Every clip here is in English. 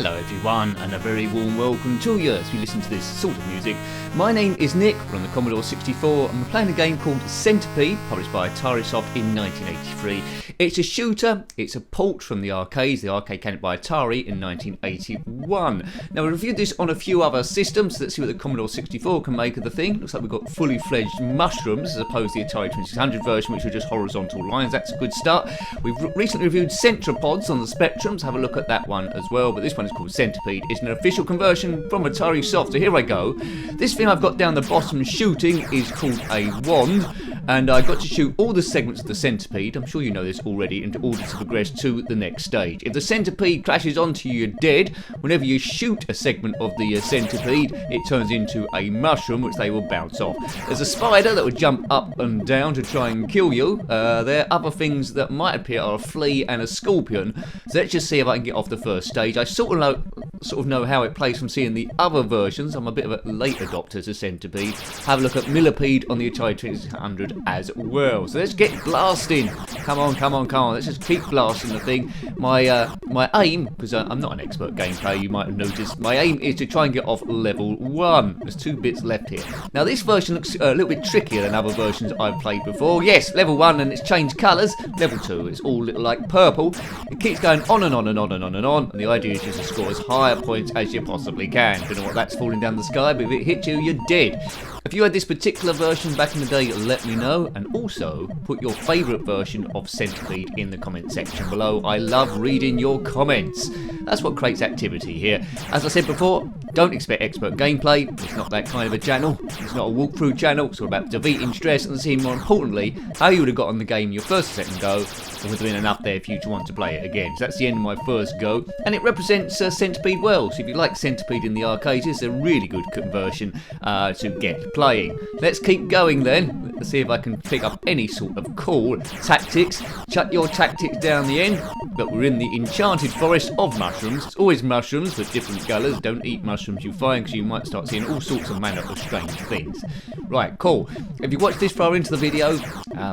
Hello everyone, and a very warm welcome to you as we listen to this sort of music. My name is Nick, we're on the Commodore 64, and we're playing a game called Centipede, published by Atarisoft in 1983. It's a shooter, it's a port from the arcades. The arcade came out by Atari in 1981. Now we reviewed this on a few other systems, so let's see what the Commodore 64 can make of the thing. Looks like we've got fully fledged mushrooms, as opposed to the Atari 2600 version, which were just horizontal lines. That's a good start. We've recently reviewed Centripods on the Spectrum, so have a look at that one as well, but this one is called Centipede. It's an official conversion from Atarisoft, so here I go. This thing I've got down the bottom shooting is called a wand, and I got to shoot all the segments of the centipede. I'm sure you know this already, in order to progress to the next stage. If the centipede crashes onto you, you're dead. Whenever you shoot a segment of the centipede, it turns into a mushroom, which they will bounce off. There's a spider that will jump up and down to try and kill you. There are other things that might appear are a flea and a scorpion. So let's just see if I can get off the first stage. I sort of know how it plays from seeing the other versions. I'm a bit of a late adopter to Centipede. Have a look at Millipede on the Atari 2600 as well. So let's get blasting. Come on. Let's just keep blasting the thing. My aim, because I'm not an expert game player, you might have noticed, my aim is to try and get off level 1. There's 2 bits left here. Now this version looks a little bit trickier than other versions I've played before. Yes, level 1 and it's changed colours. Level 2, it's all like purple. It keeps going on and on and on and on and on. And the idea is just to score as high points as you possibly can. Don't know what that's falling down the sky, but if it hits you, you're dead. If you had this particular version back in the day, let me know, and also put your favourite version of Centipede in the comment section below. I love reading your comments. That's what creates activity here. As I said before, don't expect expert gameplay. It's not that kind of a channel. It's not a walkthrough channel. It's all about defeating stress and seeing, more importantly, how you would have got on the game your first or second go, and whether there's enough there for you to want to play it again. So that's the end of my first go, and it represents Centipede well. So if you like Centipede in the arcades, it's a really good conversion to get playing. Let's keep going then. Let's see if I can pick up any sort of cool tactics. Chuck your tactics down the end. But we're in the Enchanted Forest of mushrooms. It's always mushrooms, but different colours. Don't eat mushrooms you find, because you might start seeing all sorts of manner of strange things. Right, cool. If you watched this far into the video,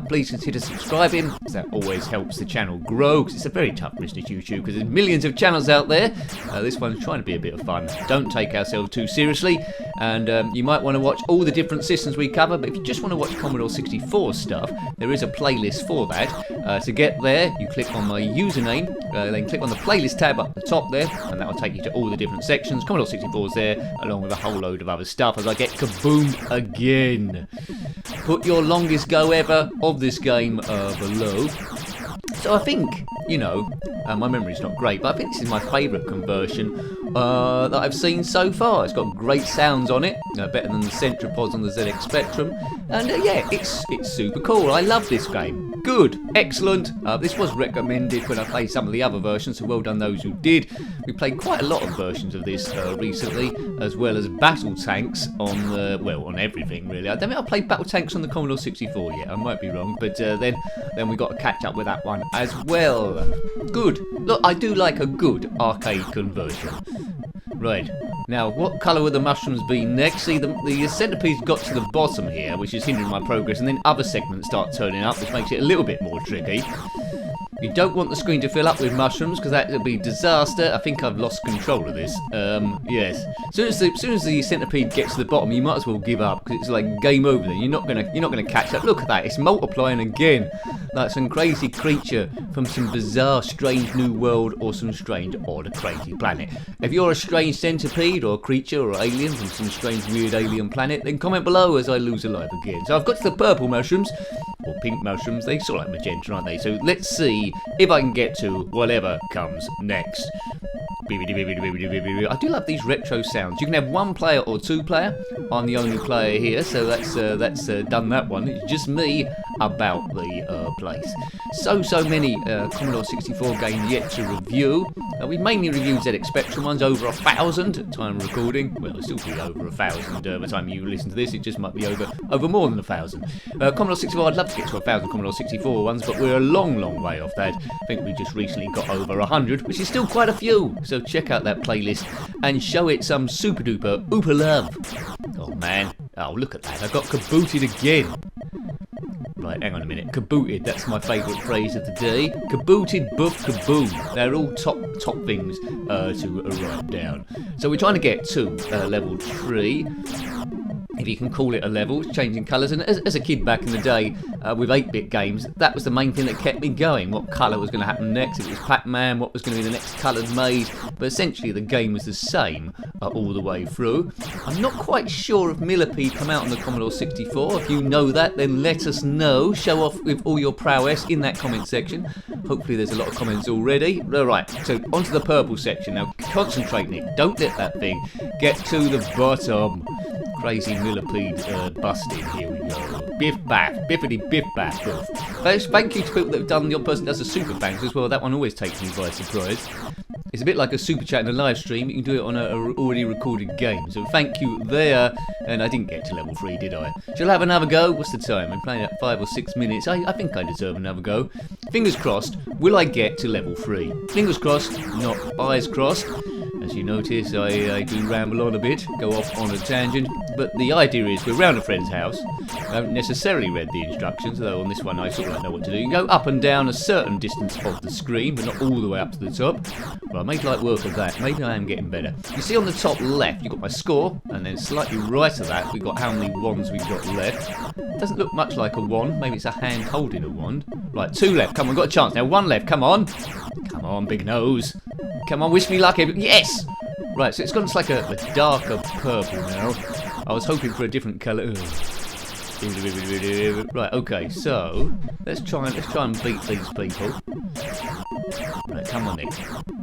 please consider subscribing, because that always helps the channel grow, because it's a very tough business, YouTube, because there's millions of channels out there. This one's trying to be a bit of fun. Don't take ourselves too seriously, and you might want to watch all the different systems we cover, but if you just want to watch Commodore 64 stuff, there is a playlist for that. To get there, you click on my username, then click on the playlist tab up the top there, and that will take you to all the different sections. Commodore 64 is there, along with a whole load of other stuff, as I get kaboomed again. Put your longest go ever of this game below. So I think, you know, my memory's not great, but I think this is my favourite conversion that I've seen so far. It's got great sounds on it, better than the Centripods on the ZX Spectrum, and yeah, it's super cool. I love this game. Good, excellent. This was recommended when I played some of the other versions, so well done those who did. We played quite a lot of versions of this recently, as well as battle tanks on the, well, on everything really. I don't think I played battle tanks on the Commodore 64 yet. I might be wrong, but then we got to catch up with that one as well. Good. Look, I do like a good arcade conversion. Right. Now, what colour will the mushrooms be next? See, the centipede's got to the bottom here, which is hindering my progress, and then other segments start turning up, which makes it a little bit more tricky. You don't want the screen to fill up with mushrooms, because that would be disaster. I think I've lost control of this. Yes. As soon as the centipede gets to the bottom, you might as well give up, because it's like game over then. You're not gonna catch up. Look at that. It's multiplying again, like some crazy creature from some bizarre, strange new world, or some strange, odd, crazy planet. If you're a strange centipede or creature or alien from some strange, weird alien planet, then comment below as I lose a life again. So I've got to the purple mushrooms. Or pink mushrooms, they sort of like magenta, aren't they? So let's see if I can get to whatever comes next. I do love these retro sounds. You can have 1 player or 2 player. I'm the only player here, so that's done that one. It's just me about the place. So many Commodore 64 games yet to review. We've mainly reviewed ZX Spectrum ones, over 1,000 at time of recording. Well, it'll still be over 1,000 by the time you listen to this. It just might be over more than 1,000. Commodore 64, I'd love to get to 1,000 Commodore 64 ones, but we're a long way off that. I think we just recently got over 100, which is still quite a few. So check out that playlist and show it some super duper ooper love. Oh man, oh look at that, I got kabooted again. Right, hang on a minute. Cabooted, that's my favourite phrase of the day. Cabooted, buff, kaboom. They're all top things to write down. So we're trying to get to level 3. If you can call it a level, it's changing colours. And as a kid back in the day, with 8-bit games, that was the main thing that kept me going. What colour was going to happen next? If it was Pac-Man, what was going to be the next coloured maze? But essentially the game was the same all the way through. I'm not quite sure if Millipede come out on the Commodore 64. If you know that, then let us know. Show off with all your prowess in that comment section. Hopefully there's a lot of comments already. Alright, so onto the purple section. Now concentrate, Nick. Don't let that thing get to the bottom. Crazy Millipede busted. Here we go. Biff baff, biffity biff baff. Thank you to people that have done the odd person does the super banks as well. That one always takes me by surprise. It's a bit like a super chat in a live stream. You can do it on a already recorded game. So thank you there. And I didn't get to level 3, did I? Shall I have another go? What's the time? I'm playing at 5 or 6 minutes. I think I deserve another go. Fingers crossed. Will I get to level 3? Fingers crossed, not eyes crossed. As you notice, I do ramble on a bit, go off on a tangent, but the idea is we're round a friend's house. I haven't necessarily read the instructions, though on this one I sort of know what to do. You can go up and down a certain distance of the screen, but not all the way up to the top. Well, I made light work of that. Maybe I am getting better. You see on the top left, you've got my score, and then slightly right of that, we've got how many wands we've got left. It doesn't look much like a wand. Maybe it's a hand holding a wand. Right, 2 left. Come on, we've got a chance. Now 1 left. Come on. Come on, big nose. Come on, wish me luck. Yes! Right, so it's gone like a darker purple now. I was hoping for a different colour. Right, okay, so let's try and beat these people. Right, come on, Nick.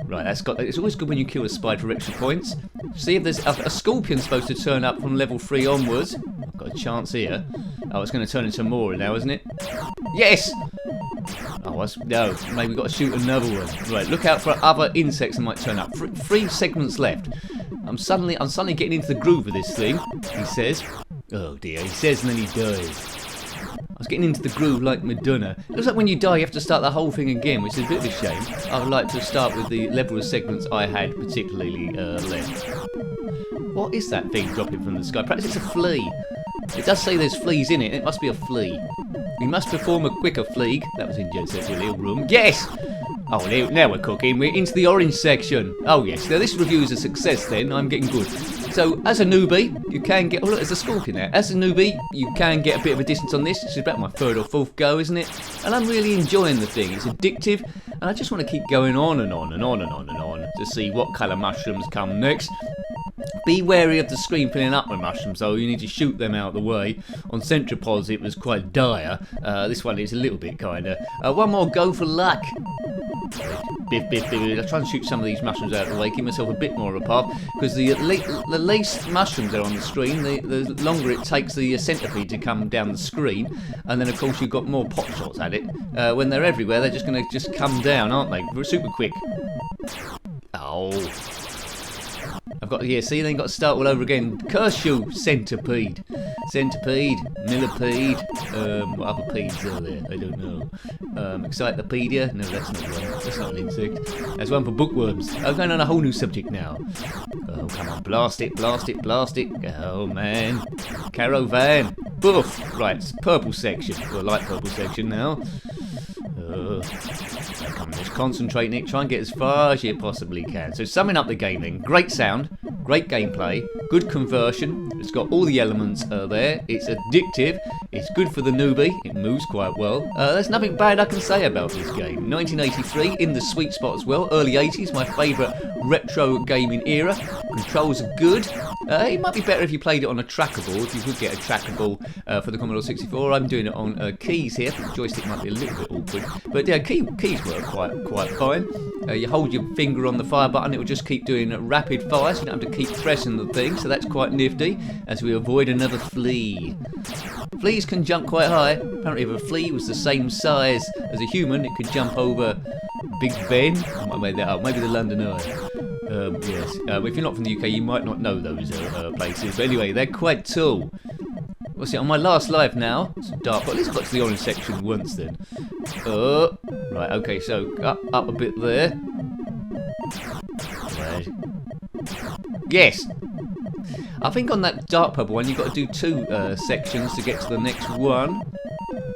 Right, it's always good when you kill a spider for extra points. See if there's a scorpion supposed to turn up from level 3 onwards. I've got a chance here. Oh, it's going to turn into more now, isn't it? Yes! Oh, no, maybe we've got to shoot another one. Right, look out for other insects that might turn up. 3 segments left. I'm suddenly getting into the groove of this thing, he says. Oh dear, he says and then he dies. I was getting into the groove like Madonna. It looks like when you die you have to start the whole thing again, which is a bit of a shame. I would like to start with the level of segments I had particularly left. What is that thing dropping from the sky? Perhaps it's a flea. It does say there's fleas in it. It must be a flea. We must perform a quicker fleeg. That was in Jet Set's little room. Yes! Oh, now we're cooking. We're into the orange section. Oh, yes. Now, this review is a success, then. I'm getting good. So, as a newbie, you can get... Oh, look, there's a scorpion there. As a newbie, you can get a bit of a distance on this. This is about my 3rd or 4th go, isn't it? And I'm really enjoying the thing. It's addictive. And I just want to keep going on and on and on and on and on to see what colour mushrooms come next. Be wary of the screen filling up with mushrooms, though. You need to shoot them out of the way. On Centripods, it was quite dire. This one is a little bit kinder. One more go for luck. Biff, biff, biff. I'll try and shoot some of these mushrooms out of the way, give myself a bit more of a path, because the least mushrooms that are on the screen, the longer it takes the centipede to come down the screen, and then of course you've got more pot shots at it. When they're everywhere, they're just going to come down, aren't they? Super quick. Oh. I've got, yeah, see, then got to start all over again. Curse you, Centipede. Centipede, Millipede, what other pedes are there? I don't know. Excitopedia? No, that's not one. That's not an insect. There's one for bookworms. I'm going on a whole new subject now. Oh, come on, blast it, blast it, blast it. Oh, man. Caravan. Boof. Right, it's purple section. Or light purple section now. Come on, just concentrate, Nick. Try and get as far as you possibly can. So summing up the game then. Great sound, great gameplay, good conversion. It's got all the elements there. It's addictive. It's good for the newbie. It moves quite well. There's nothing bad I can say about this game. 1983, in the sweet spot as well. Early 80s, my favourite retro gaming era. Controls are good. It might be better if you played it on a trackable, if you could get a trackable for the Commodore 64. I'm doing it on keys here. The joystick might be a little bit awkward. But yeah, keys work quite fine. You hold your finger on the fire button, it will just keep doing rapid fire, so you don't have to keep pressing the thing, so that's quite nifty, as we avoid another flea. Fleas can jump quite high. Apparently if a flea was the same size as a human, it could jump over Big Ben. I might make that up. Maybe the London Eye. Yes. If you're not from the UK, you might not know those places. But anyway, they're quite tall. What's it? On my last life now. It's dark, but at least I got to the orange section once then. Right, okay, so up a bit there. Right. Yes! I think on that dark purple one, you've got to do 2 sections to get to the next one.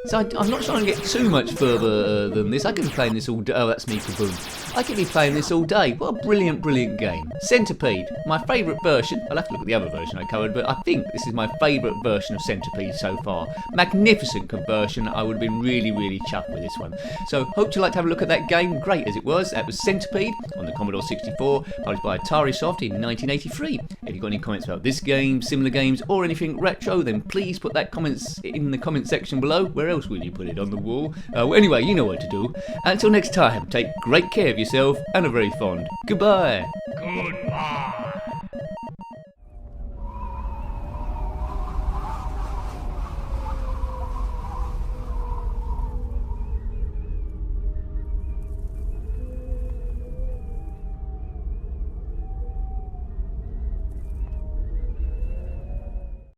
So I'm not trying to get too much further than this. I could be playing this all day. Oh, that's me, kaboom. I could be playing this all day. What a brilliant, brilliant game. Centipede, my favourite version. I'll have to look at the other version I covered, but I think this is my favourite version of Centipede so far. Magnificent conversion. I would have been really, really chuffed with this one. So, hope you like to have a look at that game. Great as it was. That was Centipede on the Commodore 64, published by Atarisoft in 1983. If you've got any comments about this game, similar games, or anything retro, then please put that comments in the comment section below. Where else will you put it? On the wall? Well, anyway, you know what to do. Until next time, take great care of yourself and a very fond goodbye. Goodbye.